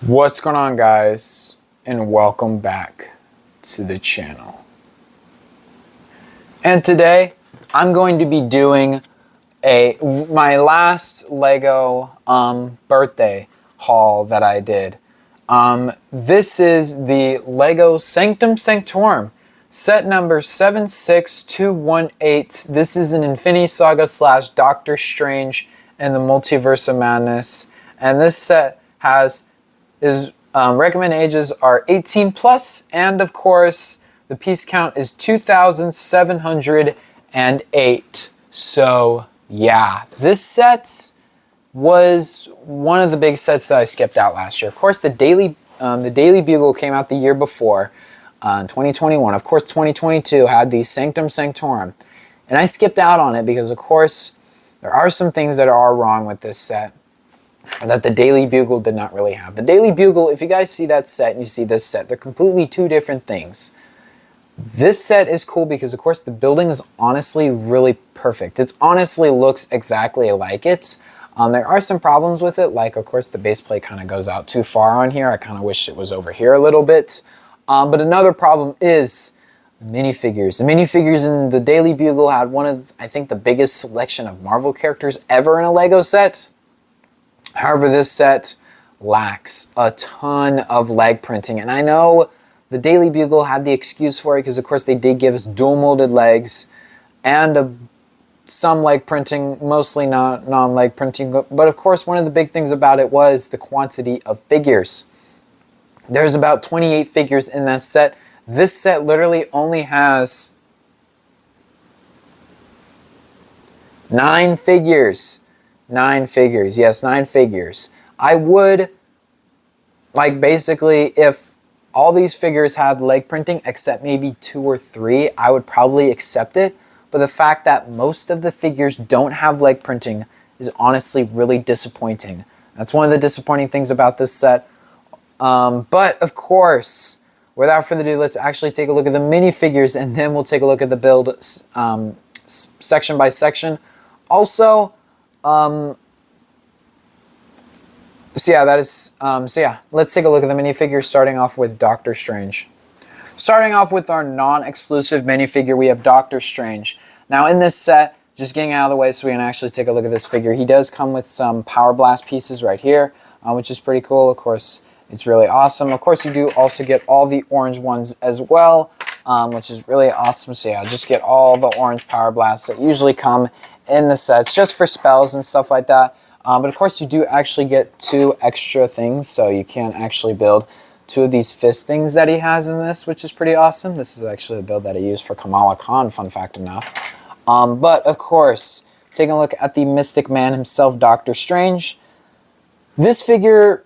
What's going on, guys, and welcome back to the channel. And today I'm going to be doing my last Lego birthday haul that I did. This is the Lego Sanctum Sanctorum set number 76218. This is an Infinity Saga / Doctor Strange and the Multiverse of Madness, and this set is recommended ages are 18 plus, and of course the piece count is 2,708. So yeah, this set was one of the big sets that I skipped out last year. Of course, the Daily Bugle came out the year before, in 2021. Of course, 2022 had the Sanctum Sanctorum, and I skipped out on it because, of course, there are some things that are wrong with this set that the Daily Bugle did not really have. The Daily Bugle, if you guys see that set and you see this set, they're completely two different things. This set is cool because, of course, the building is honestly really perfect. It honestly looks exactly like it. There are some problems with it, like, of course, the base plate kind of goes out too far on here. I kind of wish it was over here a little bit. But another problem is the minifigures. The minifigures in the Daily Bugle had one of, I think, the biggest selection of Marvel characters ever in a Lego set. However, this set lacks a ton of leg printing, and I know the Daily Bugle had the excuse for it because, of course, they did give us dual molded legs and some leg printing, mostly not non-leg printing. But of course, one of the big things about it was the quantity of figures. There's about 28 figures in that set. This set literally only has 9 figures. 9 figures. Yes, 9 figures. I would, like, basically, if all these figures had leg printing except maybe 2 or 3, I would probably accept it. But the fact that most of the figures don't have leg printing is honestly really disappointing. That's one of the disappointing things about this set. But, of course, without further ado, let's actually take a look at the minifigures, and then we'll take a look at the build section by section. Also, so yeah, let's take a look at the minifigures, starting off with Doctor Strange. Starting off with our non-exclusive minifigure, we have Doctor Strange. Now in this set, just getting out of the way so we can actually take a look at this figure, he does come with some Power Blast pieces right here, which is pretty cool. Of course, it's really awesome. Of course, you do also get all the orange ones as well, which is really awesome. So yeah, just get all the orange Power Blasts that usually come in the sets, just for spells and stuff like that. But of course, you do actually get 2 extra things, so you can actually build 2 of these fist things that he has in this, which is pretty awesome. This is actually a build that I used for Kamala Khan, fun fact enough. But of course, taking a look at the Mystic Man himself, Doctor Strange. This figure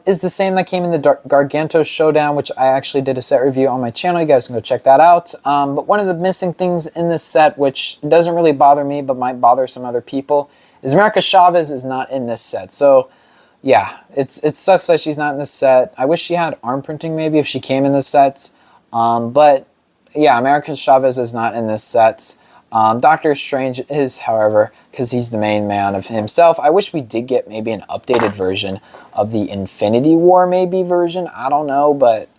is the same that came in the Gargantos Showdown, which I actually did a set review on my channel. You guys can go check that out. But one of the missing things in this set, which doesn't really bother me but might bother some other people, is America Chavez is not in this set. So yeah, it sucks that she's not in this set. I wish she had arm printing maybe if she came in this set. But yeah, America Chavez is not in this set. Doctor Strange is, however, because he's the main man of himself. I wish we did get maybe an updated version of the Infinity War version. I don't know, but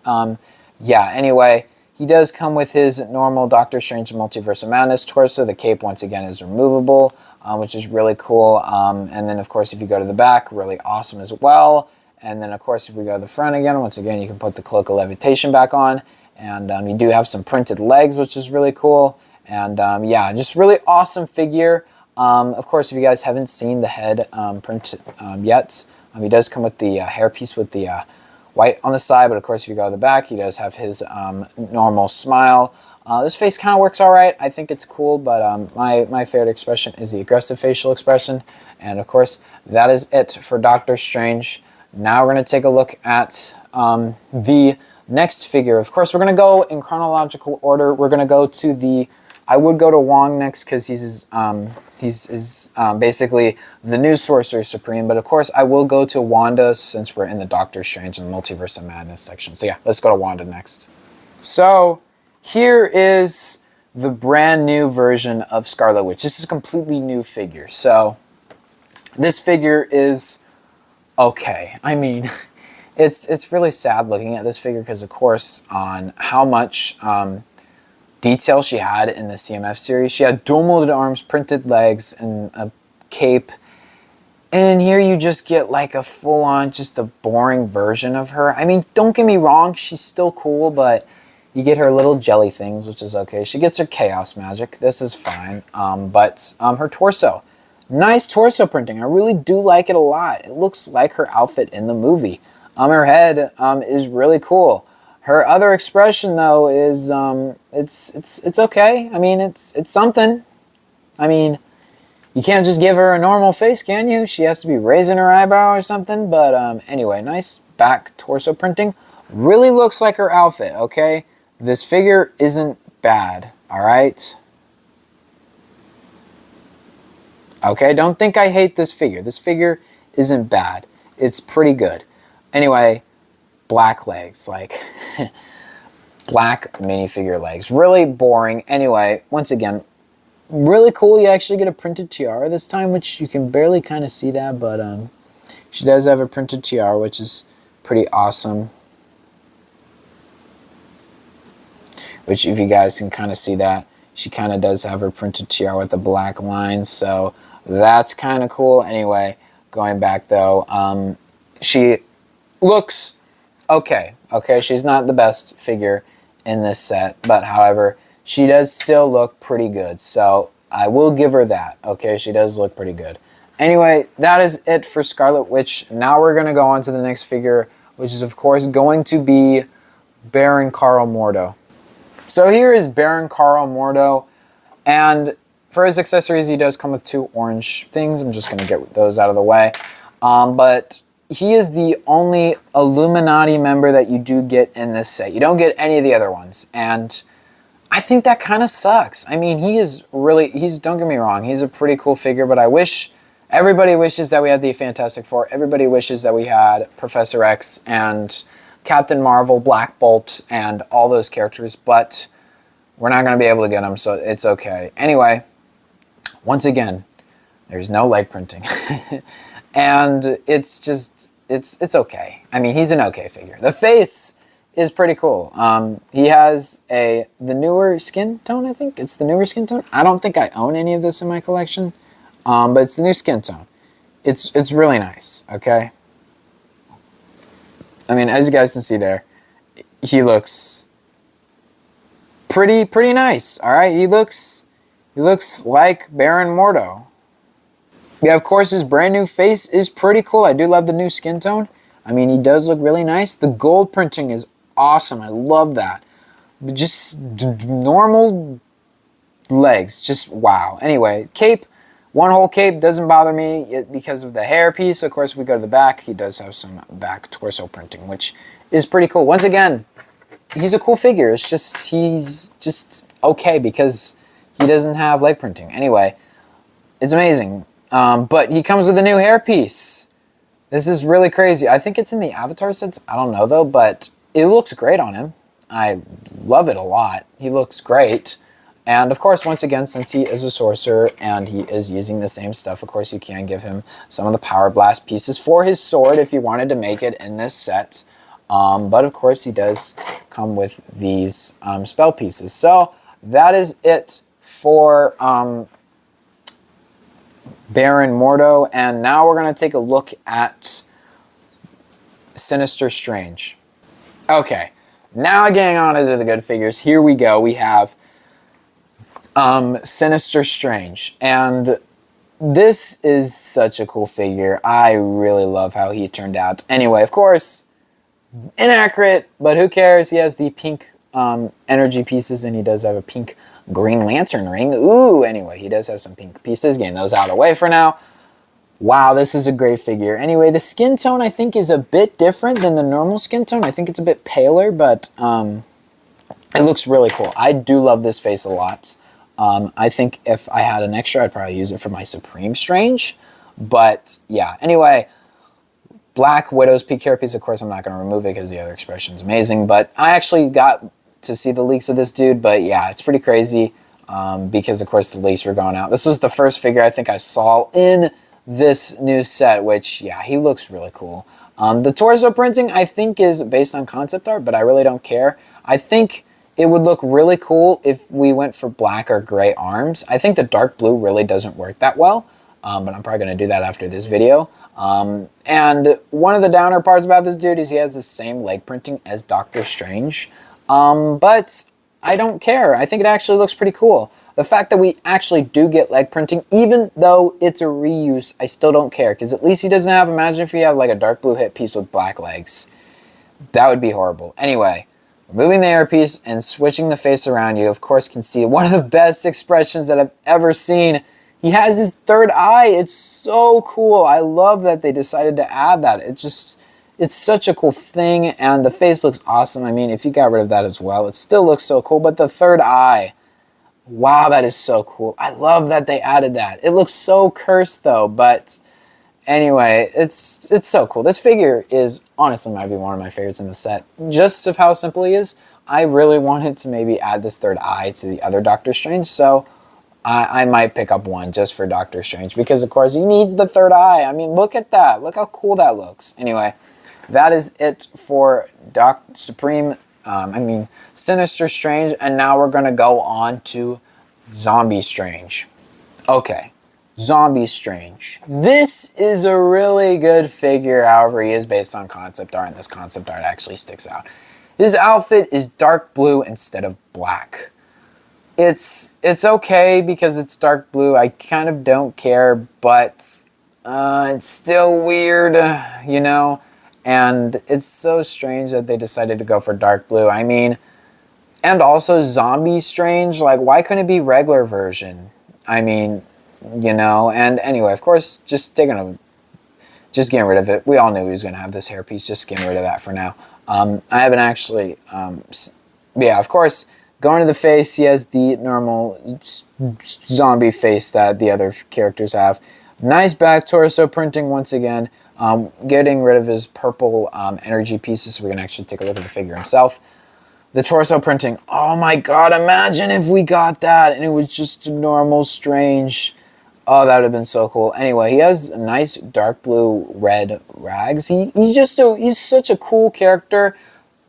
yeah, anyway, he does come with his normal Doctor Strange Multiverse of Madness torso. The cape, once again, is removable, which is really cool. And then, of course, if you go to the back, really awesome as well. And then, of course, if we go to the front again, once again, you can put the Cloak of Levitation back on. And you do have some printed legs, which is really cool. And yeah, just really awesome figure. Of course, if you guys haven't seen the head print yet, he does come with the hairpiece with the white on the side. But of course, if you go to the back, he does have his normal smile. This face kind of works all right. I think it's cool, but my favorite expression is the aggressive facial expression. And of course, that is it for Doctor Strange. Now we're going to take a look at the next figure. Of course, we're going to go in chronological order. We're going to go to the... I would go to Wong next because he's basically the new Sorcerer Supreme. But of course, I will go to Wanda since we're in the Doctor Strange and Multiverse of Madness section. So yeah, let's go to Wanda next. So here is the brand new version of Scarlet Witch. This is a completely new figure. So this figure is okay. I mean, it's really sad looking at this figure because, of course, on how much detail she had in the CMF series. She had dual molded arms, printed legs, and a cape. And in here you just get like a full-on, just a boring version of her. I mean, don't get me wrong, she's still cool, but you get her little jelly things, which is okay. She gets her chaos magic. This is fine. But her torso. Nice torso printing. I really do like it a lot. It looks like her outfit in the movie. Her head is really cool. Her other expression, though, is it's okay. I mean, it's something. I mean, you can't just give her a normal face, can you? She has to be raising her eyebrow or something. But anyway, nice back torso printing. Really looks like her outfit, okay? This figure isn't bad, all right? Okay, don't think I hate this figure. This figure isn't bad. It's pretty good. Anyway, black legs, like black minifigure legs. Really boring. Anyway, once again, really cool. You actually get a printed tiara this time, which you can barely kind of see that, but she does have a printed tiara, which is pretty awesome. Which, if you guys can kind of see that, she kind of does have her printed tiara with the black lines, so that's kind of cool. Anyway, going back though, she looks okay. Okay, she's not the best figure in this set, but however, she does still look pretty good, so I will give her that. Okay, she does look pretty good. Anyway, that is it for Scarlet Witch. Now we're going to go on to the next figure, which is, of course, going to be Baron Karl Mordo. So here is Baron Karl Mordo, and for his accessories, he does come with 2 orange things. I'm just going to get those out of the way. But he is the only Illuminati member that you do get in this set. You don't get any of the other ones, and I think that kind of sucks. I mean, don't get me wrong, he's a pretty cool figure, but everybody wishes that we had the Fantastic Four. Everybody wishes that we had Professor X and Captain Marvel, Black Bolt, and all those characters, but we're not going to be able to get them, so it's okay. Anyway, once again, there's no leg printing. And it's okay. I mean, he's an okay figure. The face is pretty cool. He has the newer skin tone, I think. It's the newer skin tone. I don't think I own any of this in my collection, but it's the new skin tone. It's really nice, okay? I mean, as you guys can see there, he looks pretty nice, all right? He looks like Baron Mordo. Yeah, of course, his brand new face is pretty cool. I do love the new skin tone. I mean, he does look really nice. The gold printing is awesome. I love that. But just normal legs, just wow. Anyway, cape. One whole cape doesn't bother me because of the hair piece. Of course, if we go to the back, he does have some back torso printing, which is pretty cool. Once again, he's a cool figure. It's just, he's just okay because he doesn't have leg printing. Anyway, it's amazing. But he comes with a new hair piece. This is really crazy. I think it's in the Avatar sets. I don't know, though, but it looks great on him. I love it a lot. He looks great. And, of course, once again, since he is a sorcerer and he is using the same stuff, of course, you can give him some of the Power Blast pieces for his sword if you wanted to make it in this set. But, of course, he does come with these spell pieces. So, that is it for Baron Mordo. And now we're going to take a look at Sinister Strange. Okay, now getting on into the good figures. Here we go. We have Sinister Strange, and this is such a cool figure. I really love how he turned out. Anyway, of course, inaccurate, but who cares? He has the pink energy pieces, and he does have a pink Green Lantern ring. Ooh, anyway, he does have some pink pieces. Getting those out of the way for now. Wow, this is a great figure. Anyway, the skin tone, I think, is a bit different than the normal skin tone. I think it's a bit paler, but it looks really cool. I do love this face a lot. I think if I had an extra, I'd probably use it for my Supreme Strange. But, yeah. Anyway, Black Widow's peak hair piece. Of course, I'm not going to remove it because the other expression is amazing. But I actually got to see the leaks of this dude. But, yeah, it's pretty crazy because, of course, the leaks were going out. This was the first figure I think I saw in this new set, which, yeah, he looks really cool. The torso printing, I think, is based on concept art, but I really don't care. I think it would look really cool if we went for black or gray arms. I think the dark blue really doesn't work that well, but I'm probably going to do that after this video. And one of the downer parts about this dude is he has the same leg printing as Doctor Strange, but I don't care. I think it actually looks pretty cool. The fact that we actually do get leg printing, even though it's a reuse, I still don't care, because at least he doesn't have, imagine if he had like a dark blue hit piece with black legs. That would be horrible. Anyway, removing the earpiece and switching the face around, you of course can see one of the best expressions that I've ever seen. He has his third eye. It's so cool. I love that they decided to add that. It's such a cool thing, and the face looks awesome. I mean, if you got rid of that as well, it still looks so cool, but the third eye, wow, that is so cool. I love that they added that. It looks so cursed though, but anyway, it's so cool. This figure is honestly might be one of my favorites in the set. Just of how simple he is, I really wanted to maybe add this third eye to the other Doctor Strange, so I might pick up one just for Doctor Strange, because of course he needs the third eye. I mean, look at that. Look how cool that looks. Anyway, that is it for Sinister Strange, and now we're going to go on to Zombie Strange. Okay, Zombie Strange. This is a really good figure, however he is based on concept art, and this concept art actually sticks out. His outfit is dark blue instead of black. It's okay because it's dark blue. I kind of don't care, but it's still weird, you know? And it's so strange that they decided to go for dark blue. I mean, and also Zombie Strange, like, why couldn't it be regular version? I mean, you know, and anyway, of course, just getting rid of it. We all knew he was going to have this hairpiece, just getting rid of that for now. I haven't actually, yeah, of course, going to the face, he has the normal zombie face that the other characters have. Nice back torso printing once again. Getting rid of his purple energy pieces, so we can actually take a look at the figure himself. The torso printing, oh my god, imagine if we got that and it was just a normal Strange. Oh, that would have been so cool. Anyway, he has nice dark blue red rags. He's such a cool character,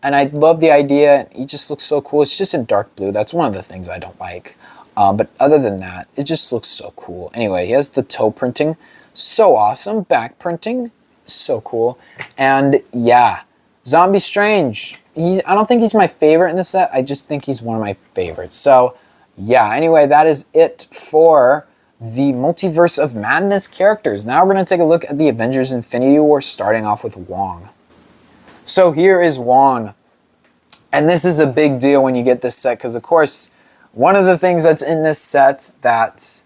and I love the idea. He just looks so cool. It's just in dark blue. That's one of the things I don't like. But other than that, it just looks so cool. Anyway, he has the toe printing. So awesome. Back printing. So cool. And yeah, Zombie Strange. I don't think he's my favorite in the set. I just think he's one of my favorites. So yeah, anyway, that is it for the Multiverse of Madness characters. Now we're going to take a look at the Avengers Infinity War, starting off with Wong. So here is Wong. And this is a big deal when you get this set, because of course, one of the things that's in this set that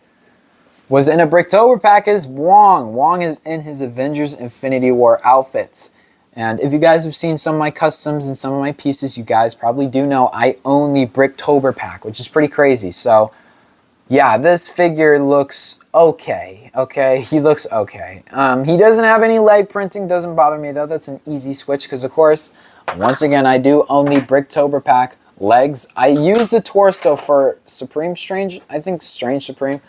was in a Bricktober pack is Wong. Wong is in his Avengers Infinity War outfit. And if you guys have seen some of my customs and some of my pieces, you guys probably do know I own the Bricktober pack, which is pretty crazy. So yeah, this figure looks okay. Okay, he looks okay. He doesn't have any leg printing, doesn't bother me though. That's an easy switch because of course, once again, I do own the Bricktober pack legs. I use the torso for Supreme Strange, I think Strange Supreme,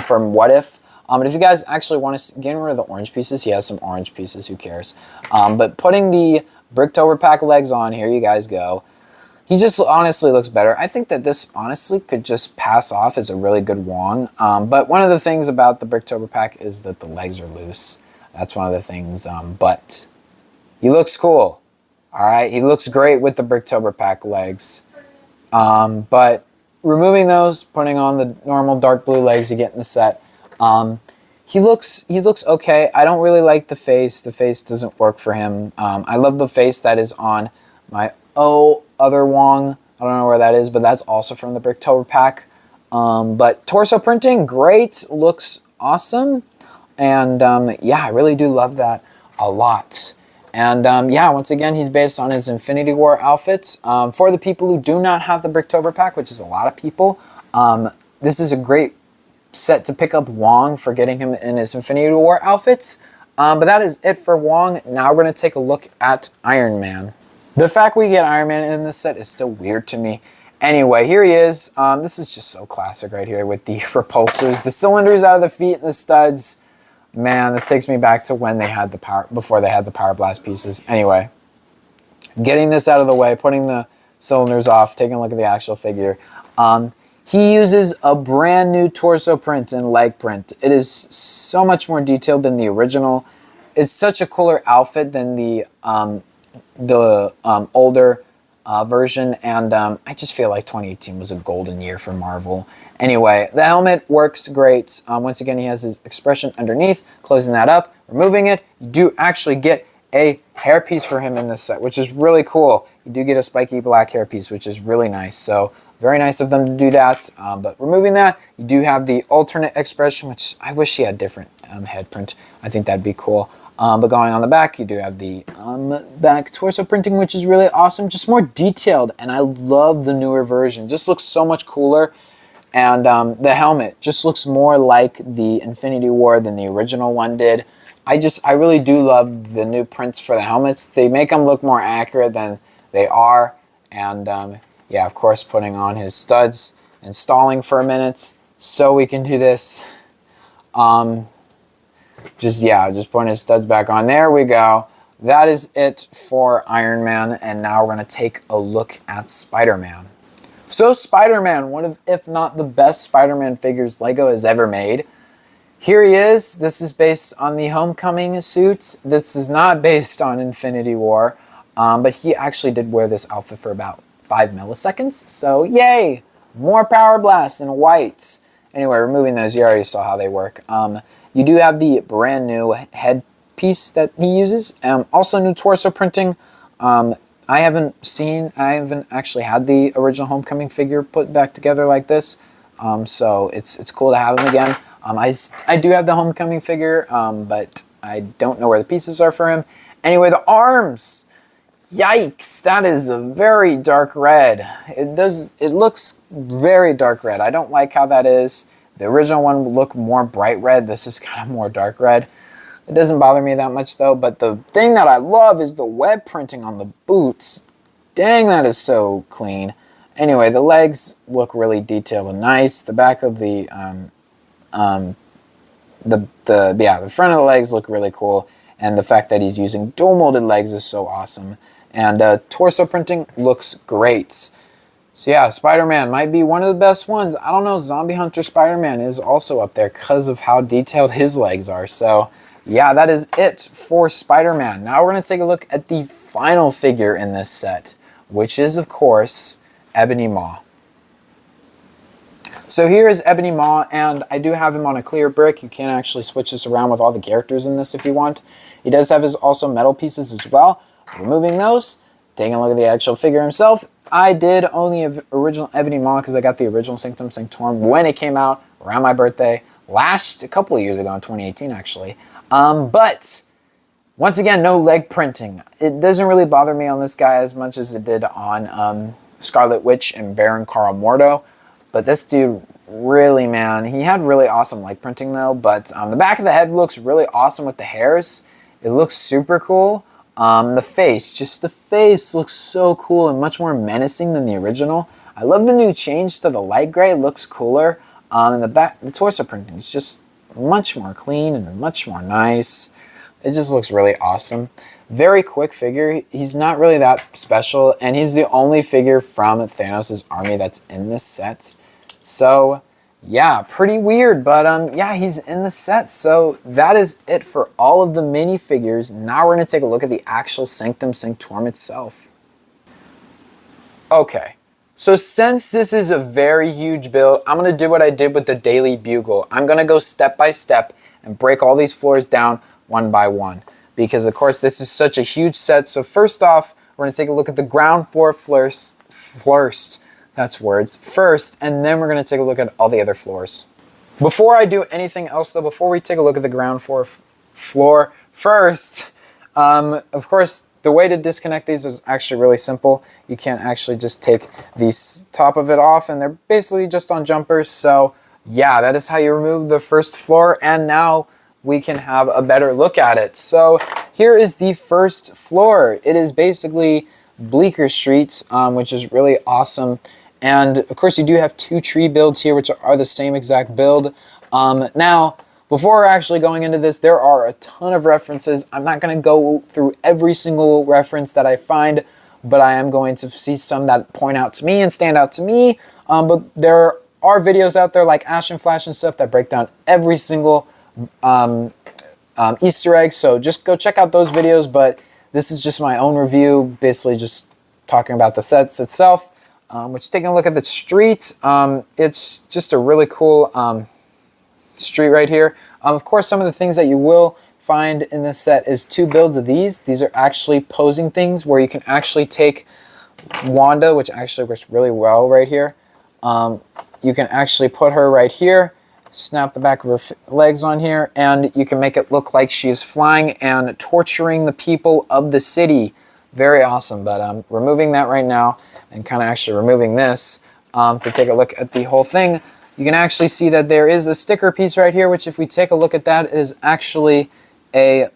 from What If. But if you guys actually want to get rid of the orange pieces, he has some orange pieces, who cares. But putting the Bricktober pack legs on, here you guys go. He just honestly looks better. I think that this honestly could just pass off as a really good Wong. But one of the things about the Bricktober pack is that the legs are loose. That's one of the things. But he looks cool. Alright, he looks great with the Bricktober pack legs. But removing those, putting on the normal dark blue legs you get in the set. He looks okay. I don't really like the face. The face doesn't work for him. I love the face that is on my other Wong. I don't know where that is, but that's also from the Bricktober pack. But torso printing, great. Looks awesome. And yeah, I really do love that a lot. And yeah, once again, he's based on his Infinity War outfits. For the people who do not have the Bricktober pack, which is a lot of people, this is a great set to pick up Wong for getting him in his Infinity War outfits. But that is it for Wong. Now we're going to take a look at Iron Man. The fact we get Iron Man in this set is still weird to me. Anyway, here he is. This is just so classic right here with the repulsors, the cylinders out of the feet and the studs. Man, this takes me back to when they had the before they had the Power Blast pieces. Anyway, getting this out of the way, putting the cylinders off, taking a look at the actual figure. He uses a brand new torso print and leg print. It is so much more detailed than the original. It's such a cooler outfit than the older version, and I just feel like 2018 was a golden year for Marvel. Anyway, the helmet works great. Once again, he has his expression underneath. Closing that up, removing it, you do actually get a hairpiece for him in this set, which is really cool. You do get a spiky black hairpiece, which is really nice. So very nice of them to do that. But removing that, you do have the alternate expression, which I wish he had different head print. I think that'd be cool. But going on the back, you do have the back torso printing, which is really awesome. Just more detailed, and I love the newer version. Just looks so much cooler. And the helmet just looks more like the Infinity War than the original one did. I really do love the new prints for the helmets. They make them look more accurate than they are. And yeah, of course, putting on his studs, installing for a minute so we can do this. Just putting his studs back on. There we go. That is it for Iron Man. And now we're going to take a look at Spider-Man. So Spider-Man, one of, if not the best Spider-Man figures LEGO has ever made. Here he is. This is based on the Homecoming suit. This is not based on Infinity War, but he actually did wear this outfit for about 5 milliseconds. So yay, more Power Blasts in white. Anyway, removing those, you already saw how they work. You do have the brand new headpiece that he uses. Also new torso printing. I haven't actually had the original Homecoming figure put back together like this. So it's cool to have him again. I do have the Homecoming figure, but I don't know where the pieces are for him. Anyway, the arms. Yikes, that is a very dark red. It looks very dark red. I don't like how that is. The original one would look more bright red. This is kind of more dark red. It doesn't bother me that much though, but the thing that I love is the web printing on the boots. Dang, that is so clean. Anyway, the legs look really detailed and nice. The back of the front of the legs look really cool, and the fact that he's using dual molded legs is so awesome. And torso printing looks great. So yeah, Spider-Man might be one of the best ones. I don't know, Zombie Hunter Spider-Man is also up there because of how detailed his legs are. So yeah, that is it for Spider-Man. Now we're going to take a look at the final figure in this set, which is, of course, Ebony Maw. So here is Ebony Maw, and I do have him on a clear brick. You can actually switch this around with all the characters in this if you want. He does have his also metal pieces as well. Removing those, taking a look at the actual figure himself. I did own the original Ebony Maw because I got the original Sanctum Sanctorum when it came out around my birthday a couple of years ago in 2018 actually. But once again, no leg printing. It doesn't really bother me on this guy as much as it did on Scarlet Witch and Baron Carl Mordo. But this dude, really, man, he had really awesome leg printing though. But the back of the head looks really awesome with the hairs. It looks super cool. The face looks so cool and much more menacing than the original. I love the new change to the light gray. It looks cooler. And the torso printing is just much more clean and much more nice. It just looks really awesome. Very quick figure. He's not really that special, and he's the only figure from Thanos' army that's in this set. So yeah, pretty weird, but yeah, he's in the set. So that is it for all of the minifigures. Now we're going to take a look at the actual Sanctum Sanctorum itself. Okay, so since this is a very huge build, I'm going to do what I did with the Daily Bugle. I'm going to go step by step and break all these floors down one by one, because of course this is such a huge set. So first off, we're going to take a look at the ground floor first. That's words. First, and then we're going to take a look at all the other floors. Before I do anything else though, before we take a look at the ground floor first, of course, the way to disconnect these is actually really simple. You can't actually just take the top of it off, and they're basically just on jumpers. So yeah, that is how you remove the first floor, and now we can have a better look at it. So here is the first floor. It is basically Bleecker Street, which is really awesome. And of course you do have two tree builds here, which are the same exact build. Now, before actually going into this, there are a ton of references. I'm not going to go through every single reference that I find, but I am going to see some that point out to me and stand out to me. But there are videos out there like Ash and Flash and stuff that break down every single Easter egg, so just go check out those videos. But this is just my own review, basically just talking about the sets itself. Which, taking a look at the street, it's just a really cool street right here. Of course, some of the things that you will find in this set is 2 builds of these. These are actually posing things where you can actually take Wanda, which actually works really well right here. You can actually put her right here, snap the back of her legs on here, and you can make it look like she is flying and torturing the people of the city. Very awesome. But I'm removing that right now and kind of actually removing this to take a look at the whole thing. You can actually see that there is a sticker piece right here, which if we take a look at that is actually the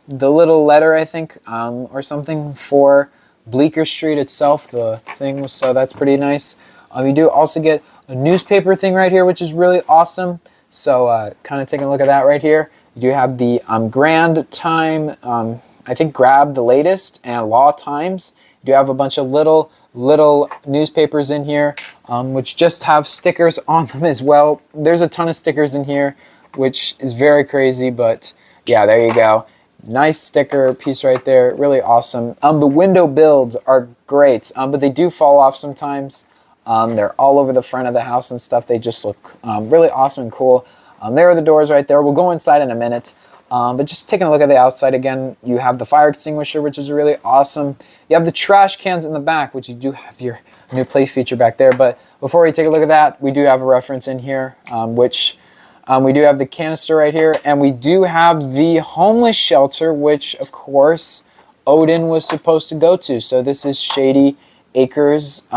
little letter, I think, or something for Bleecker Street itself, the thing, so that's pretty nice. You do also get a newspaper thing right here, which is really awesome. So kind of taking a look at that right here. You do have the Grand Time, I think Grab the Latest, and Law Times. You do have a bunch of little newspapers in here, which just have stickers on them as well. There's a ton of stickers in here, which is very crazy, but yeah, there you go. Nice sticker piece right there, really awesome. The window builds are great, but they do fall off sometimes. They're all over the front of the house and stuff. They just look really awesome and cool. There are the doors right there. We'll go inside in a minute. But just taking a look at the outside again, you have the fire extinguisher, which is really awesome. You have the trash cans in the back, which you do have your new play feature back there. But before we take a look at that, we do have a reference in here, which we do have the canister right here. And we do have the homeless shelter, which, of course, Odin was supposed to go to. So this is Shady Acres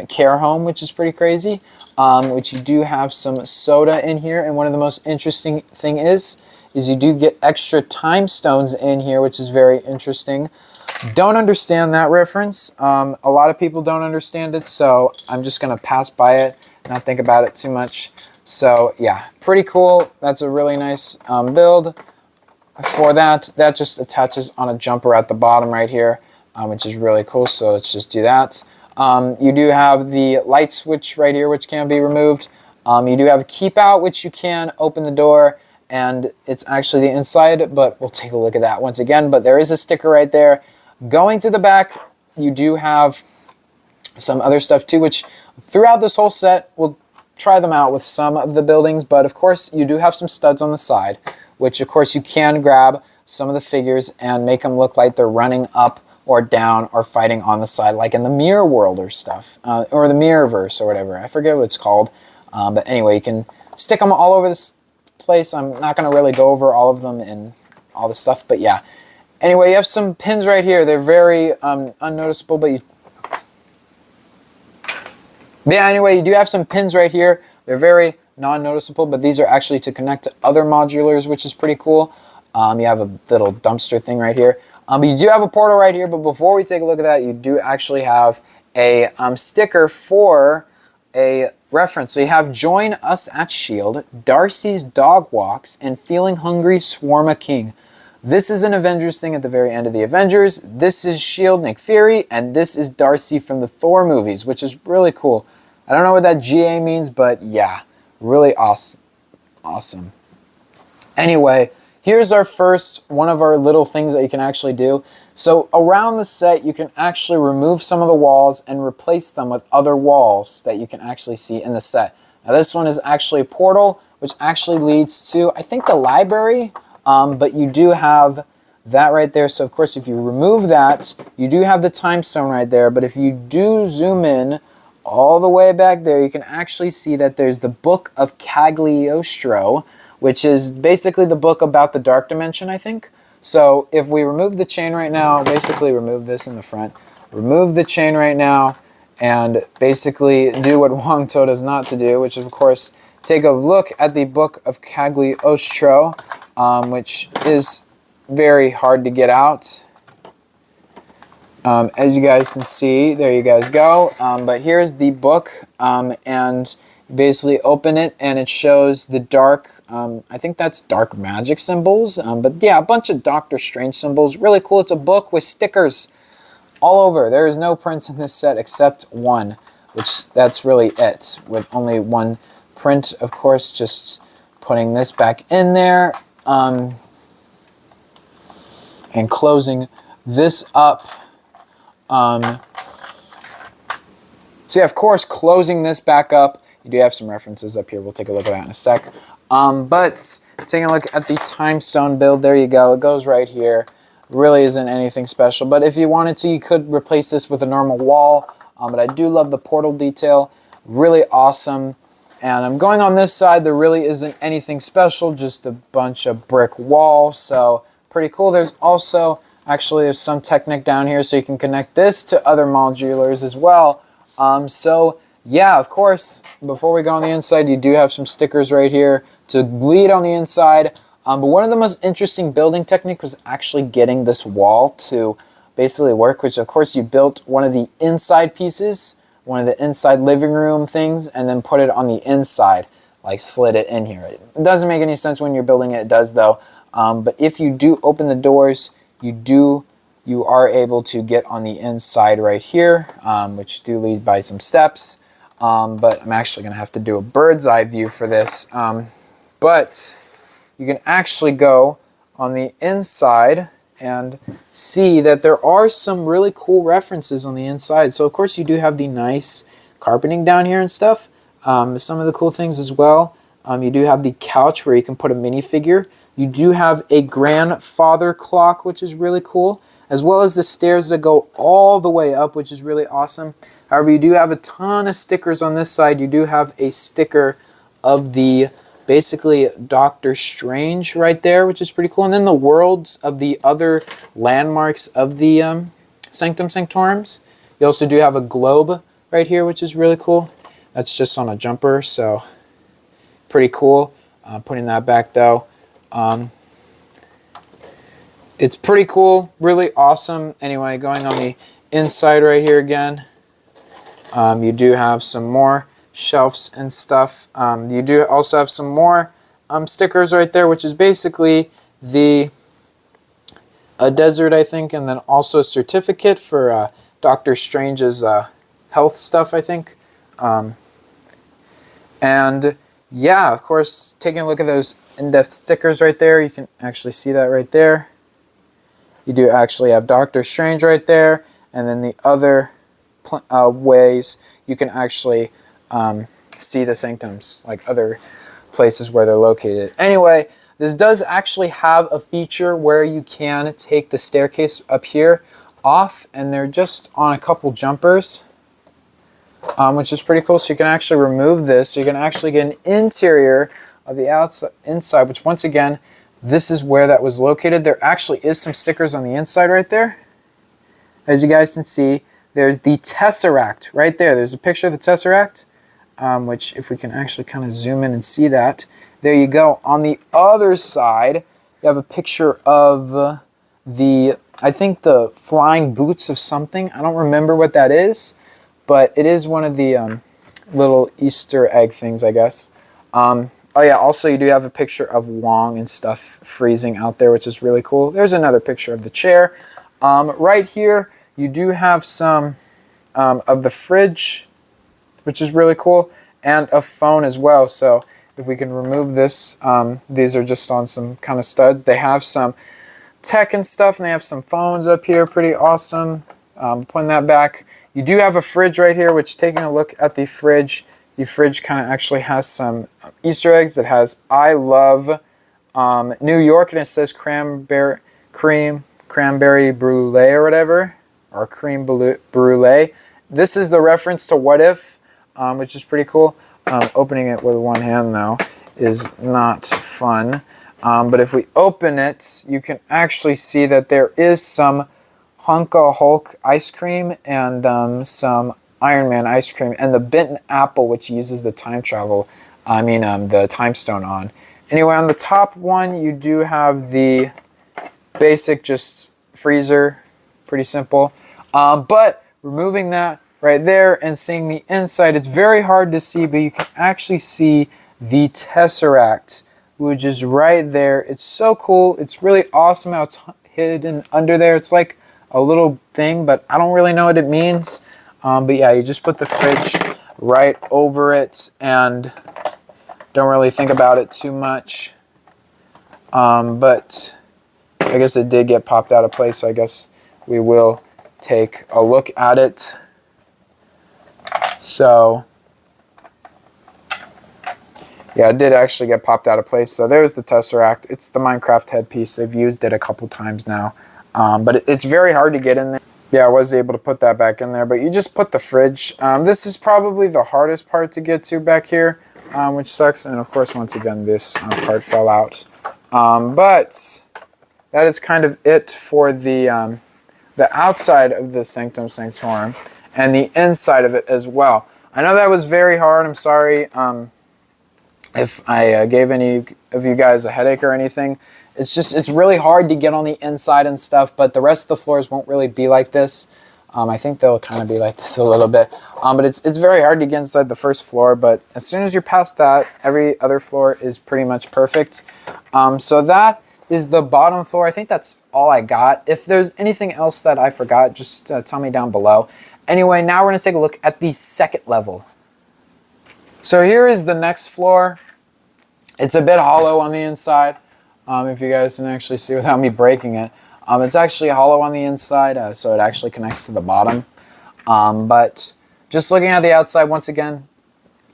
care home, which is pretty crazy. Which you do have some soda in here. And one of the most interesting thing is you do get extra time stones in here, which is very interesting. Don't understand that reference. A lot of people don't understand it, so I'm just going to pass by it, not think about it too much. So yeah, pretty cool. That's a really nice build. For that just attaches on a jumper at the bottom right here, which is really cool, so let's just do that. You do have the light switch right here, which can be removed. You do have a keep out, which you can open the door, and it's actually the inside, but we'll take a look at that once again. But there is a sticker right there. Going to the back, you do have some other stuff too, which throughout this whole set, we'll try them out with some of the buildings, but of course you do have some studs on the side, which of course you can grab some of the figures and make them look like they're running up or down or fighting on the side, like in the Mirror World or stuff, or the Mirrorverse or whatever. I forget what it's called, but anyway, you can stick them all over this place. I'm not going to really go over all of them and all the stuff, but yeah. Anyway, you have some pins right here. They're very unnoticeable, but yeah, anyway, you do have some pins right here. They're very non-noticeable, but these are actually to connect to other modulars, which is pretty cool. You have a little dumpster thing right here. But you do have a portal right here, but before we take a look at that, you do actually have a sticker for a reference. So you have Join Us at S.H.I.E.L.D., Darcy's Dog Walks, and Feeling Hungry, Swarm a King. This is an Avengers thing at the very end of the Avengers. This is S.H.I.E.L.D., Nick Fury, and this is Darcy from the Thor movies, which is really cool. I don't know what that GA means, but yeah, really awesome. Anyway, here's our first one of our little things that you can actually do. So around the set, you can actually remove some of the walls and replace them with other walls that you can actually see in the set. Now this one is actually a portal, which actually leads to, I think, the library, but you do have that right there. So of course, if you remove that, you do have the time stone right there, but if you do zoom in all the way back there, you can actually see that there's the Book of Cagliostro, which is basically the book about the Dark Dimension, I think. So if we remove the chain right now, basically remove this in the front, remove the chain right now, and basically do what Wong told us not to do, which is, of course, take a look at the Book of Cagliostro, which is very hard to get out. As you guys can see, there you guys go. But here's the book, and You basically open it and it shows the dark, I think that's dark magic symbols, but yeah, a bunch of Doctor Strange symbols. Really cool. It's a book with stickers all over. There is no prints in this set except one, which that's really it, with only one print. Of course, just putting this back in there and closing this up. So yeah, of course, closing this back up. You do have some references up here. We'll take a look at that in a sec. But taking a look at the Time Stone build, there you go. It goes right here. Really isn't anything special. But if you wanted to, you could replace this with a normal wall. But I do love the portal detail. Really awesome. And I'm going on this side. There really isn't anything special. Just a bunch of brick wall. So pretty cool. There's also, actually, there's some Technic down here. So you can connect this to other modulars as well. So yeah, of course, before we go on the inside, you do have some stickers right here to bleed on the inside. But one of the most interesting building technique was actually getting this wall to basically work, which of course you built one of the inside pieces, one of the inside living room things, and then put it on the inside, like slid it in here. It doesn't make any sense when you're building it, it does though. But if you do open the doors, you are able to get on the inside right here, which do lead by some steps. But I'm actually going to have to do a bird's eye view for this. But you can actually go on the inside and see that there are some really cool references on the inside. So of course you do have the nice carpeting down here and stuff. Some of the cool things as well. You do have the couch where you can put a minifigure. You do have a grandfather clock, which is really cool, as well as the stairs that go all the way up, which is really awesome. However, you do have a ton of stickers on this side. You do have a sticker of the, basically, Doctor Strange right there, which is pretty cool. And then the worlds of the other landmarks of the Sanctum Sanctorums. You also do have a globe right here, which is really cool. That's just on a jumper, so pretty cool. Putting that back, though. It's pretty cool, really awesome. Anyway, going on the inside right here again, you do have some more shelves and stuff. You do also have some more stickers right there, which is basically a desert, I think, and then also a certificate for Doctor Strange's health stuff, I think. And yeah, of course, taking a look at those in-depth stickers right there, you can actually see that right there. You do actually have Doctor Strange right there, and then the other ways you can actually see the Sanctums, like other places where they're located. Anyway, this does actually have a feature where you can take the staircase up here off, and they're just on a couple jumpers, which is pretty cool. So you can actually remove this, so you can actually get an interior of the inside, which once again, this is where that was located. There actually is some stickers on the inside right there. As you guys can see, there's the Tesseract right there. There's a picture of the Tesseract, which if we can actually kind of zoom in and see that. There you go. On the other side, you have a picture of I think the flying boots of something. I don't remember what that is, but it is one of the little Easter egg things, I guess. Oh yeah, also you do have a picture of Wong and stuff freezing out there, which is really cool. There's another picture of the chair. Right here, you do have some of the fridge, which is really cool, and a phone as well. So if we can remove this, these are just on some kind of studs. They have some tech and stuff, and they have some phones up here, pretty awesome. Putting that back. You do have a fridge right here, which taking a look at the fridge kind of actually has some Easter eggs. It has I love New York, and it says cranberry brulee or whatever, or cream brulee. This is the reference to What If, which is pretty cool. Opening it with one hand though is not fun. But if we open it, you can actually see that there is some Honka Hulk ice cream and some Iron Man ice cream, and the bent apple, which uses the time travel, the time stone on. Anyway, on the top one, you do have the basic just freezer, pretty simple. But removing that, right there and seeing the inside. It's very hard to see, but you can actually see the Tesseract, which is right there. It's so cool. It's really awesome how it's hidden under there. It's like a little thing, but I don't really know what it means. But yeah, you just put the fridge right over it and don't really think about it too much. But I guess it did get popped out of place, so I guess we will take a look at it. So yeah, it did actually get popped out of place. So there's the Tesseract. It's the Minecraft headpiece. They've used it a couple times now. But it's very hard to get in there. Yeah, I was able to put that back in there. But you just put the fridge. This is probably the hardest part to get to back here, which sucks. And of course, once again, this part fell out. But that is kind of it for the outside of the Sanctum Sanctorum and the inside of it as well. I know that was very hard. I'm sorry if I gave any of you guys a headache or anything. It's really hard to get on the inside and stuff, but the rest of the floors won't really be like this. I think they'll kind of be like this a little bit. But it's very hard to get inside the first floor, but as soon as you're past that, every other floor is pretty much perfect. So that is the bottom floor. I think that's all I got. If there's anything else that I forgot, just tell me down below. Anyway, now we're going to take a look at the second level. So here is the next floor. It's a bit hollow on the inside. If you guys can actually see without me breaking it. It's actually hollow on the inside, so it actually connects to the bottom. But just looking at the outside, once again,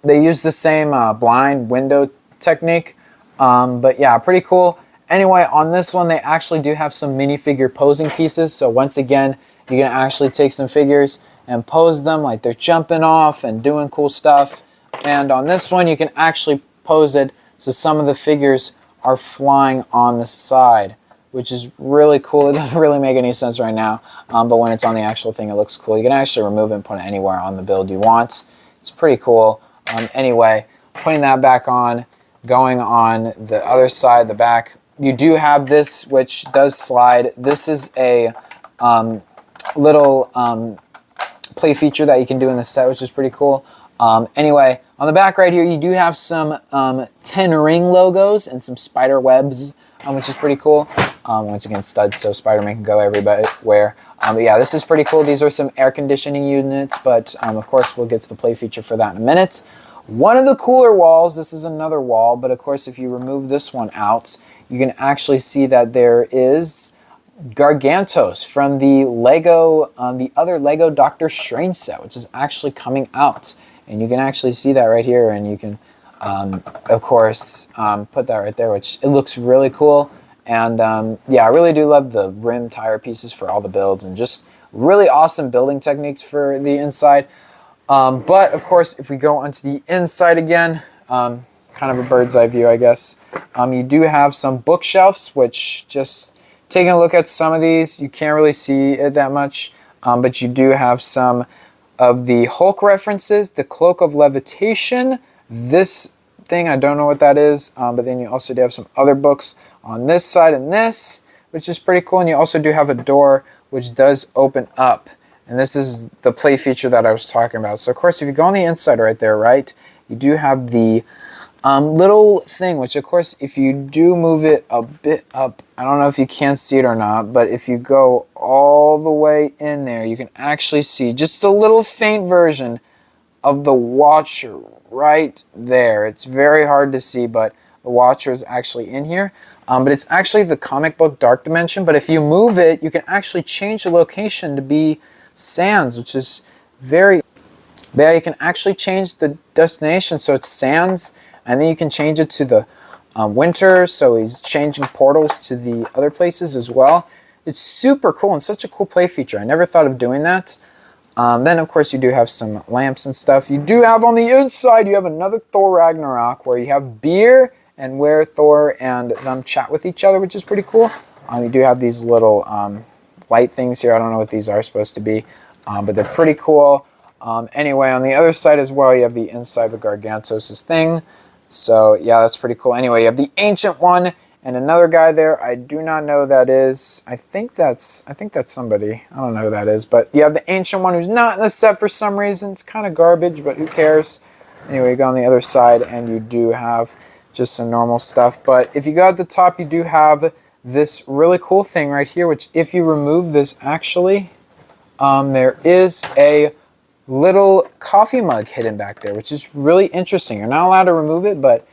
they use the same blind window technique. But yeah, pretty cool. Anyway, on this one, they actually do have some minifigure posing pieces. So once again, you can actually take some figures and pose them like they're jumping off and doing cool stuff. And on this one, you can actually pose it so some of the figures are flying on the side, which is really cool. It doesn't really make any sense right now, but when it's on the actual thing, it looks cool. You can actually remove it and put it anywhere on the build you want. It's pretty cool. Anyway, putting that back on, going on the other side, the back, you do have this, which does slide. This is a little play feature that you can do in the set, which is pretty cool. Anyway, on the back right here, you do have some 10 ring logos and some spider webs, which is pretty cool. Once again, studs, so Spider-Man can go everywhere. But yeah, this is pretty cool. These are some air conditioning units, but of course, we'll get to the play feature for that in a minute. One of the cooler walls, this is another wall, but of course, if you remove this one out, you can actually see that there is Gargantos from the Lego, the other Lego Doctor Strange set, which is actually coming out. And you can actually see that right here, and you can, of course, put that right there, which it looks really cool. And yeah, I really do love the rim tire pieces for all the builds, and just really awesome building techniques for the inside. But of course, if we go onto the inside again, kind of a bird's eye view, I guess, you do have some bookshelves, which just taking a look at some of these, you can't really see it that much, but you do have some of the Hulk references, the Cloak of Levitation, this thing, I don't know what that is, but then you also do have some other books on this side and this, which is pretty cool, and you also do have a door which does open up, and this is the play feature that I was talking about. So of course, if you go on the inside right there, right, you do have the little thing, which of course, if you do move it a bit up, I don't know if you can see it or not, but if you go all the way in there, you can actually see just a little faint version of the Watcher right there. It's very hard to see, but the Watcher is actually in here. But it's actually the comic book Dark Dimension, but if you move it, you can actually change the location to be Sands, which is very... Yeah, you can actually change the destination, so it's Sands, and then you can change it to the winter, so he's changing portals to the other places as well. It's super cool and such a cool play feature. I never thought of doing that. Then, of course, you do have some lamps and stuff. You do have on the inside, you have another Thor Ragnarok, where you have beer and where Thor and them chat with each other, which is pretty cool. You do have these little light things here. I don't know what these are supposed to be, but they're pretty cool. Anyway, on the other side as well, you have the inside of Gargantos' thing. So, yeah, that's pretty cool. Anyway, you have the Ancient One And another guy there, I do not know who that is. I think that's somebody. I don't know who that is. But you have the ancient one who's not in the set for some reason. It's kind of garbage, but who cares? Anyway, you go on the other side and you do have just some normal stuff. But if you go at the top, you do have this really cool thing right here, which if you remove this, actually, there is a little coffee mug hidden back there, which is really interesting. You're not allowed to remove it, but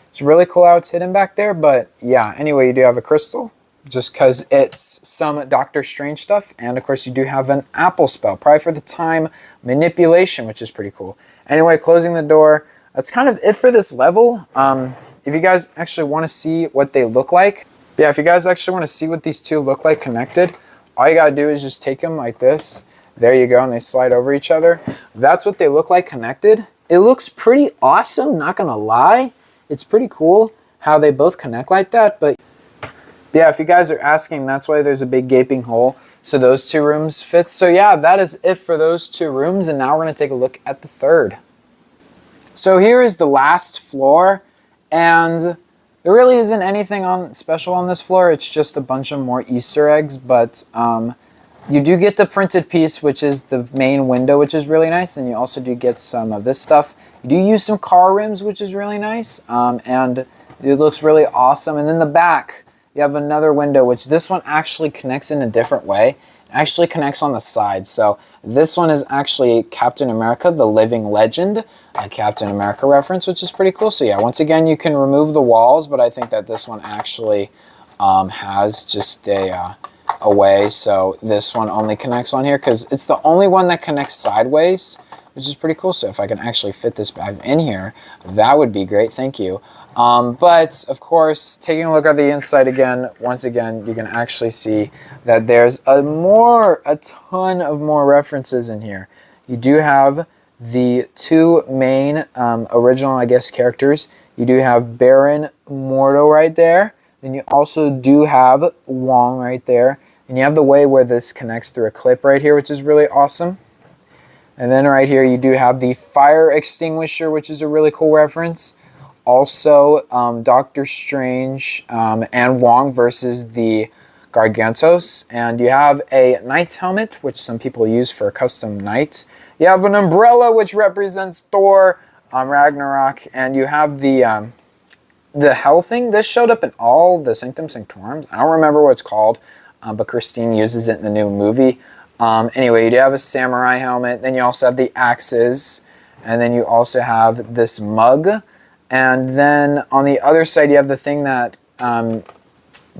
it's really cool how it's hidden back there. But yeah, anyway, you do have a crystal, just because it's some Doctor Strange stuff. And of course, you do have an apple spell, probably for the time manipulation, which is pretty cool. Anyway, closing the door. That's kind of it for this level. If you guys actually want to see what they look like, yeah, if you guys actually want to see what these two look like connected, all you gotta do is just take them like this. There you go, and they slide over each other. That's what they look like connected. It looks pretty awesome, not gonna lie. It's pretty cool how they both connect like that. But yeah, if you guys are asking, that's why there's a big gaping hole. So those two rooms fit. So yeah, that is it for those two rooms. And now we're gonna take a look at the third. So here is the last floor. And there really isn't anything special on this floor. It's just a bunch of more Easter eggs. But you do get the printed piece, which is the main window, which is really nice. And you also do get some of this stuff. You do use some car rims, which is really nice. And it looks really awesome. And then the back, you have another window, which this one actually connects in a different way. It actually connects on the side. So this one is actually Captain America, the Living Legend, a Captain America reference, which is pretty cool. So yeah, once again, you can remove the walls, but I think that this one actually has just a way. So this one only connects on here because it's the only one that connects sideways, which is pretty cool. So if I can actually fit this back in here, that would be great. Thank you. But of course, taking a look at the inside again, once again, you can actually see that there's a ton of more references in here. You do have the two main original, I guess, characters. You do have Baron Mordo right there. Then you also do have Wong right there. And you have the way where this connects through a clip right here, which is really awesome. And then right here, you do have the fire extinguisher, which is a really cool reference. Also, Doctor Strange and Wong versus the Gargantos. And you have a knight's helmet, which some people use for a custom knight. You have an umbrella, which represents Thor, Ragnarok. And you have the hell thing. This showed up in all the Sanctum Sanctorums. I don't remember what it's called, but Christine uses it in the new movie. Anyway, you do have a samurai helmet. Then you also have the axes. And then you also have this mug. And then on the other side, you have the thing that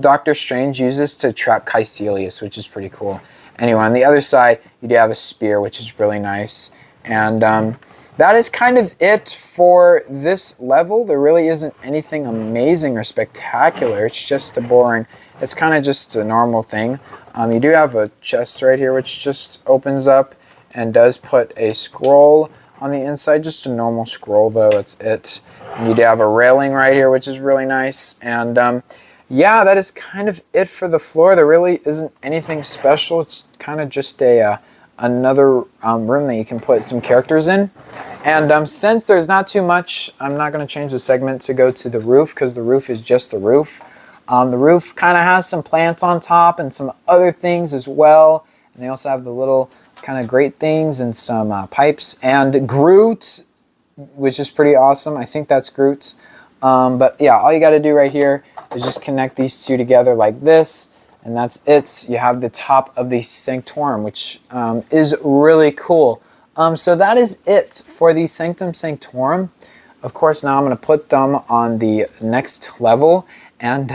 Doctor Strange uses to trap Caecilius, which is pretty cool. Anyway, on the other side, you do have a spear, which is really nice. And that is kind of it for this level. There really isn't anything amazing or spectacular. It's just it's kind of just a normal thing. You do have a chest right here, which just opens up and does put a scroll on the inside. Just a normal scroll, though. That's it. And you do have a railing right here, which is really nice. And yeah, that is kind of it for the floor. There really isn't anything special. It's kind of just another room that you can put some characters in. And since there's not too much, I'm not going to change the segment to go to the roof, because the roof is just the roof. The roof kind of has some plants on top and some other things as well. And they also have the little kind of great things and some pipes. And Groot, which is pretty awesome. I think that's Groot. But yeah, all you got to do right here is just connect these two together like this. And that's it. You have the top of the Sanctorum, which is really cool. So that is it for the Sanctum Sanctorum. Of course, now I'm going to put them on the next level. And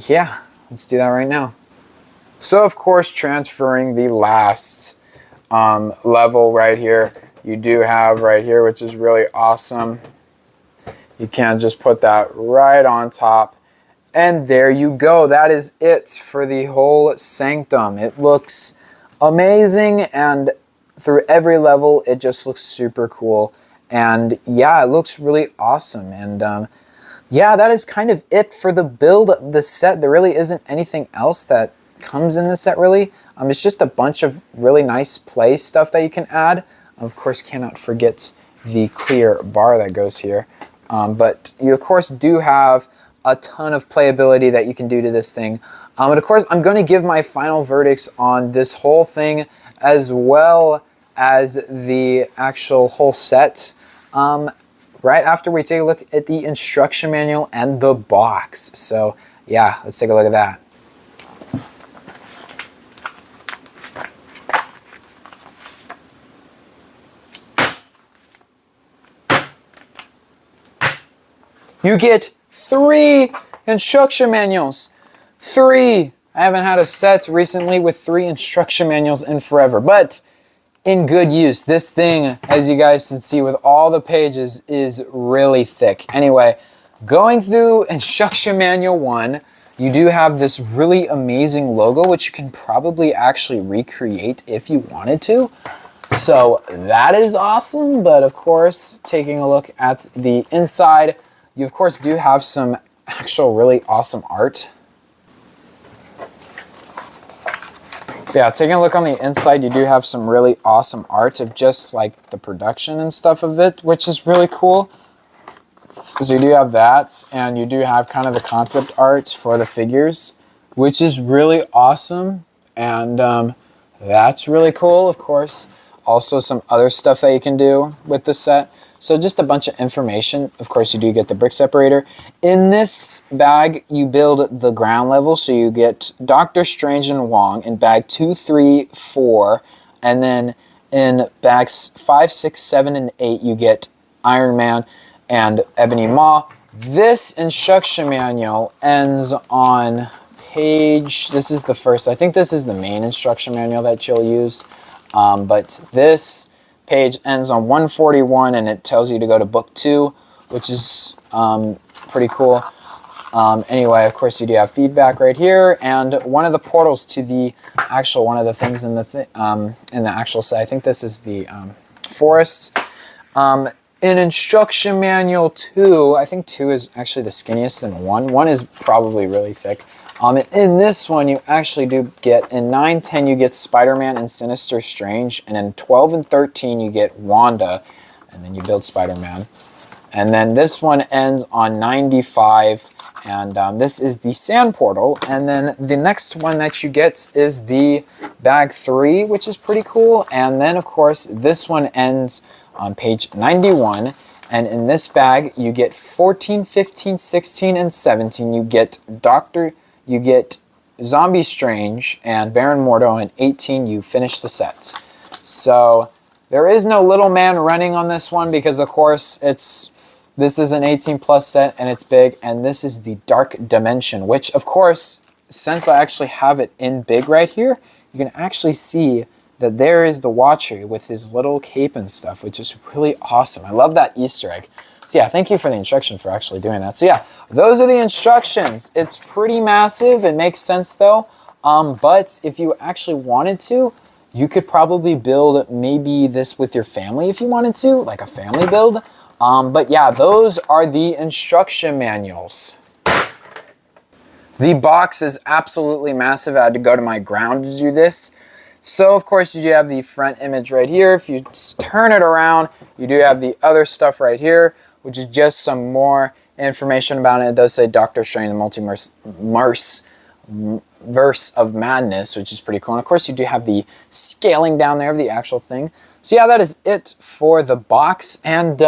yeah, let's do that right now. So of course, transferring the last level right here, you do have right here, which is really awesome. You can just put that right on top. And there you go. That is it for the whole Sanctum. It looks amazing, and through every level, it just looks super cool. And yeah, it looks really awesome. And yeah, that is kind of it for the build of the set. There really isn't anything else that comes in the set, really. It's just a bunch of really nice play stuff that you can add. Of course, cannot forget the clear bar that goes here. But you, of course, do have a ton of playability that you can do to this thing. And of course, I'm going to give my final verdicts on this whole thing as well as the actual whole set right after we take a look at the instruction manual and the box. So yeah, let's take a look at that. You get 3 instruction manuals. 3. I haven't had a set recently with 3 instruction manuals in forever, but in good use. This thing, as you guys can see with all the pages, is really thick. Anyway, going through instruction manual 1, you do have this really amazing logo, which you can probably actually recreate if you wanted to. So that is awesome, but of course, taking a look at the inside, you of course do have some actual really awesome art. Yeah, taking a look on the inside, you do have some really awesome art of just like the production and stuff of it, which is really cool. So you do have that, and you do have kind of the concept art for the figures, which is really awesome, and that's really cool. Of course, also some other stuff that you can do with the set. So just a bunch of information. Of course, you do get the brick separator. In this bag, you build the ground level. So you get Doctor Strange and Wong in bag 2, 3, 4. And then in bags 5, 6, 7, and 8, you get Iron Man and Ebony Maw. This instruction manual ends on page, this is the first, I think this is the main instruction manual that you'll use. But this page ends on 141, and it tells you to go to book 2, which is pretty cool. Anyway, of course, you do have feedback right here, and one of the portals to the actual one of the things in the actual set. I think this is the forest. In instruction manual 2, I think 2 is actually the skinniest than 1. 1 is probably really thick. In this one, you actually do get, in 9, 10, you get Spider-Man and Sinister Strange, and in 12 and 13, you get Wanda, and then you build Spider-Man. And then this one ends on 95, and this is the Sand Portal, and then the next one that you get is the bag 3, which is pretty cool, and then, of course, this one ends on page 91, and in this bag, you get 14, 15, 16, and 17, you get Zombie Strange and Baron Mordo, and 18, you finish the set. So there is no little man running on this one because, of course, this is an 18 plus set and it's big, and this is the Dark Dimension, which, of course, since I actually have it in big right here, you can actually see that there is the Watcher with his little cape and stuff, which is really awesome. I love that Easter egg. So yeah, thank you for the instruction for actually doing that. So yeah, those are the instructions. It's pretty massive. It makes sense though. But if you actually wanted to, you could probably build maybe this with your family if you wanted to, like a family build. But yeah, those are the instruction manuals. The box is absolutely massive. I had to go to my ground to do this. So of course you do have the front image right here. If you turn it around, you do have the other stuff right here, which is just some more information about it. It does say Doctor Strange, the Multiverse of Madness, which is pretty cool. And of course you do have the scaling down there of the actual thing. So yeah, that is it for the box. And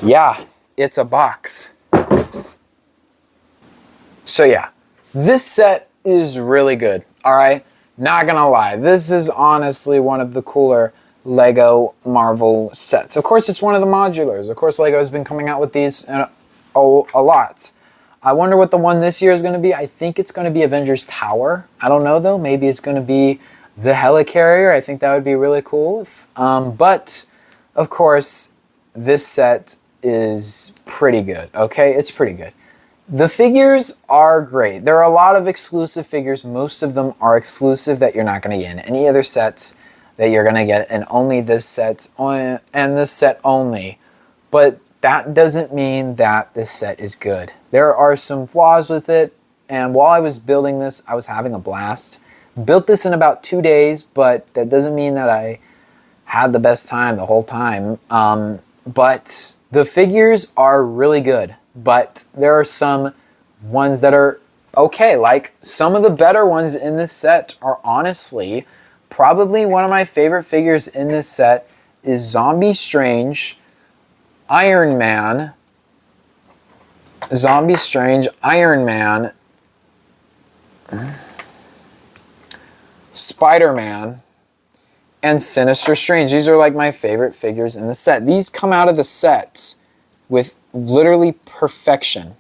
yeah, it's a box. So yeah, this set is really good. All right. Not gonna lie, this is honestly one of the cooler Lego Marvel sets. Of course, it's one of the modulars. Of course, Lego has been coming out with these a lot. I wonder what the one this year is going to be. I think it's going to be Avengers Tower. I don't know, though. Maybe it's going to be the Helicarrier. I think that would be really cool. But, of course, this set is pretty good, okay? It's pretty good. The figures are great. There are a lot of exclusive figures. Most of them are exclusive that you're not going to get in any other sets that you're going to get in only this set and this set only. But that doesn't mean that this set is good. There are some flaws with it, and while I was building this, I was having a blast. Built this in about 2 days, but that doesn't mean that I had the best time the whole time. But the figures are really good. but there are some ones that are okay. Like, some of the better ones in this set are honestly probably one of my favorite figures in this set is Zombie Strange, Iron Man, Spider-Man, and Sinister Strange. These are like my favorite figures in the set. These come out of the set with literally perfection.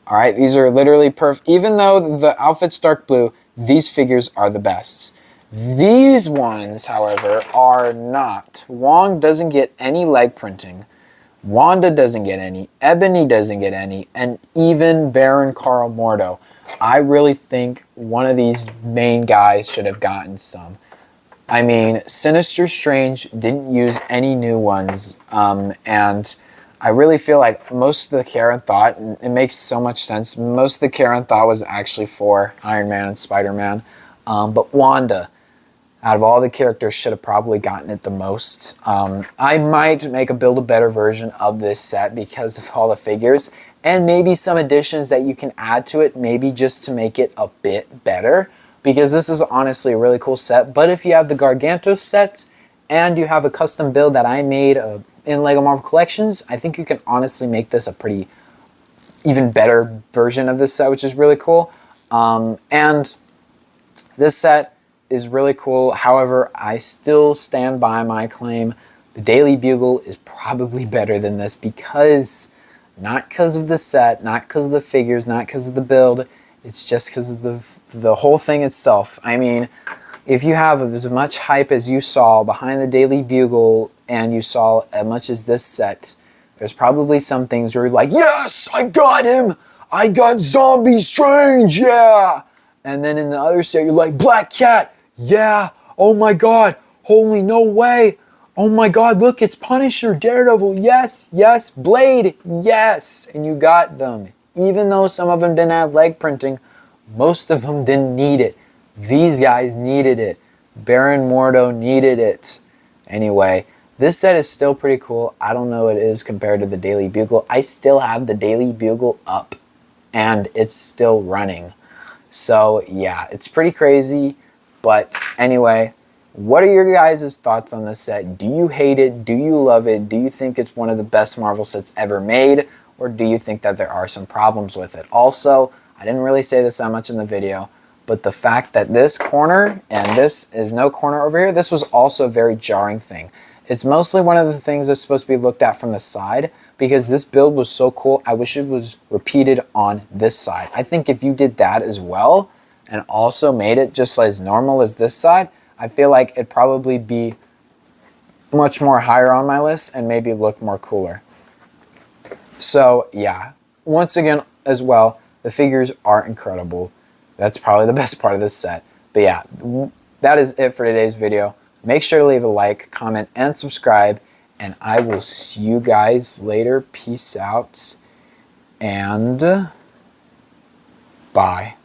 All right, these are literally perfect. Even though the outfit's dark blue, these figures are the best. These ones, however, are not. Wong doesn't get any leg printing. Wanda doesn't get any. Ebony doesn't get any. And even Baron Carl Mordo. I really think one of these main guys should have gotten some. I mean, Sinister Strange didn't use any new ones, and I really feel like most of the care and thought, and it makes so much sense, most of the care and thought was actually for Iron Man and Spider-Man, but Wanda, out of all the characters, should have probably gotten it the most. I might make a build-a-better version of this set because of all the figures, and maybe some additions that you can add to it, maybe just to make it a bit better, because this is honestly a really cool set. But if you have the Gargantos set and you have a custom build that I made in LEGO Marvel Collections, I think you can honestly make this a pretty even better version of this set, which is really cool. And this set is really cool. However, I still stand by my claim. The Daily Bugle is probably better than this because, not because of the set, not because of the figures, not because of the build, it's just because of the whole thing itself. I mean, if you have as much hype as you saw behind the Daily Bugle and you saw as much as this set, there's probably some things where you're like, yes, I got him! I got Zombie Strange, yeah! And then in the other set, you're like, Black Cat, yeah! Oh my god, holy no way! Oh my god, look, it's Punisher, Daredevil, yes, yes, Blade, yes! And you got them. Even though some of them didn't have leg printing, most of them didn't need it. These guys needed it. Baron Mordo needed it. Anyway, this set is still pretty cool. I don't know what it is compared to the Daily Bugle. I still have the Daily Bugle up, and it's still running. So, yeah, it's pretty crazy. But anyway, what are your guys' thoughts on this set? Do you hate it? Do you love it? Do you think it's one of the best Marvel sets ever made? Or do you think that there are some problems with it? Also, I didn't really say this that much in the video, but the fact that this corner and this is no corner over here, this was also a very jarring thing. It's mostly one of the things that's supposed to be looked at from the side because this build was so cool, I wish it was repeated on this side. I think if you did that as well and also made it just as normal as this side, I feel like it'd probably be much more higher on my list and maybe look more cooler. So, yeah, once again, as well, the figures are incredible. That's probably the best part of this set. But yeah, that is it for today's video. Make sure to leave a like, comment, and subscribe. And I will see you guys later. Peace out. And bye.